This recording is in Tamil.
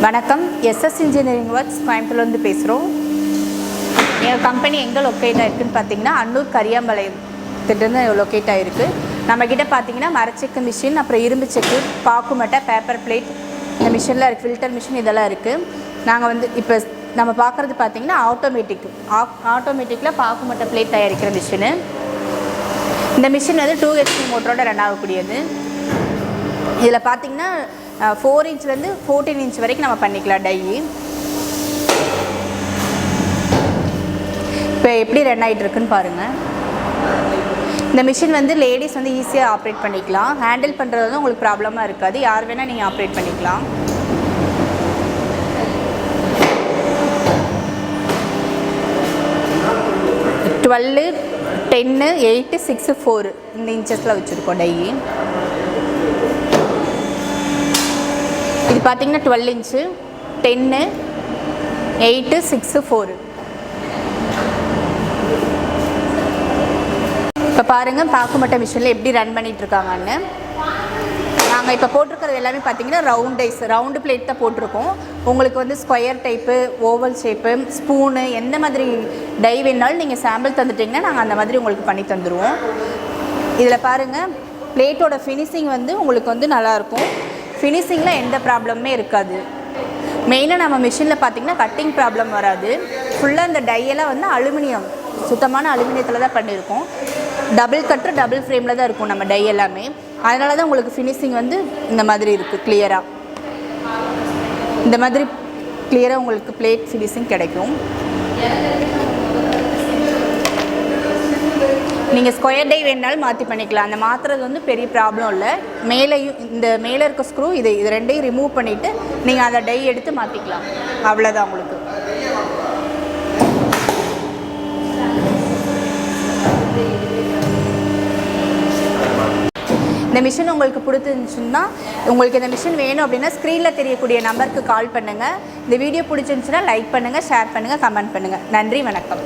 வணக்கம், எஸ்எஸ் இன்ஜினியரிங் ஒர்க்ஸ் கோயம்புத்தூர்லேருந்து பேசுகிறோம். எங்கள் கம்பெனி எங்கே லொக்கேட் ஆகிருக்குன்னு பார்த்தீங்கன்னா அன்னூர் கரியாம்பாளையம் திட்டன்னு லொக்கேட் ஆகிருக்கு. நம்மக்கிட்ட பார்த்தீங்கன்னா மரச்செக்கு மிஷின், அப்புறம் இரும்பு செக்கு, பாக்குமட்டை, பேப்பர் பிளேட் இந்த மிஷினில் இருக்குது. ஃபில்டர் மிஷின் இதெல்லாம் இருக்குது. நாங்கள் வந்து இப்போ நம்ம பார்க்குறது பார்த்தீங்கன்னா ஆட்டோமேட்டிக்கில் பாக்குமட்டை பிளேட் தயாரிக்கிற மிஷினு. இந்த மிஷின் வந்து 2 HP மோட்டரோட ரன் ஆகக்கூடியது. இதில் பார்த்தீங்கன்னா 4 இன்ச்லேருந்து 14 இன்ச் வரைக்கும் நம்ம பண்ணிக்கலாம் டை. இப்போ எப்படி ரன் ஆகிட்டு இருக்குன்னு பாருங்கள். இந்த மிஷின் வந்து லேடிஸ் வந்து ஈஸியாக ஆப்ரேட் பண்ணிக்கலாம். ஹேண்டில் பண்ணுறது வந்து உங்களுக்கு ப்ராப்ளமாக இருக்காது. யார் வேணால் நீங்கள் ஆப்ரேட் பண்ணிக்கலாம். டுவெல்லு, 10, 8, 6, 4 இந்த இன்ச்சஸில் வச்சுருக்கோம் டை. இது பார்த்தீங்கன்னா 12 இன்ச்சு, 10, 8, 6, 4. இப்போ பாருங்கள் பாக்குமட்டை மிஷினில் எப்படி ரன் பண்ணிகிட்ருக்காங்கன்னு. நாங்கள் இப்போ போட்டிருக்கிறது எல்லாமே பார்த்தீங்கன்னா ரவுண்டு பிளேட் தான் போட்டிருக்கோம். உங்களுக்கு வந்து square type, oval shape, spoon எந்த மாதிரி டை வேணாலும் நீங்கள் சாம்பிள் தந்துட்டிங்கன்னா நாங்கள் அந்த மாதிரி உங்களுக்கு பண்ணி தந்துடுவோம். இதில் பாருங்கள், பிளேட்டோட ஃபினிஷிங் வந்து உங்களுக்கு வந்து நல்லாயிருக்கும். ஃபினிஷிங்கில் எந்த ப்ராப்ளமே இருக்காது. மெயினாக நம்ம மிஷினில் பார்த்திங்கன்னா கட்டிங் ப்ராப்ளம் வராது. ஃபுல்லாக இந்த டையெல்லாம் வந்து அலுமினியம், சுத்தமான அலுமினியத்தில் தான் பண்ணியிருக்கோம். டபுள் கட்டு, டபுள் ஃப்ரேமில் தான் இருக்கும் நம்ம டை எல்லாமே. அதனால தான் உங்களுக்கு ஃபினிஷிங் வந்து இந்த மாதிரி இருக்குது. கிளியராக இந்த மாதிரி கிளியராக உங்களுக்கு பிளேட் ஃபினிஷிங் கிடைக்கும். நீங்கள் ஸ்கொயர் டை வேணாலும் மாற்றி பண்ணிக்கலாம். அந்த மாற்றுறது வந்து பெரிய ப்ராப்ளம் இல்லை. மேலேயும் இந்த மேலே இருக்க ஸ்க்ரூ இது ரெண்டையும் ரிமூவ் பண்ணிவிட்டு நீங்கள் அதை டை எடுத்து மாற்றிக்கலாம். அவ்வளோதான் உங்களுக்கு. இந்த மிஷின் உங்களுக்கு பிடிச்சிருந்துச்சுன்னா, உங்களுக்கு இந்த மிஷின் வேணும் அப்படின்னா ஸ்க்ரீனில் தெரியக்கூடிய நம்பருக்கு கால் பண்ணுங்கள். இந்த வீடியோ பிடிச்சிருந்துச்சுன்னா லைக் பண்ணுங்கள், ஷேர் பண்ணுங்கள், கமெண்ட் பண்ணுங்கள். நன்றி, வணக்கம்.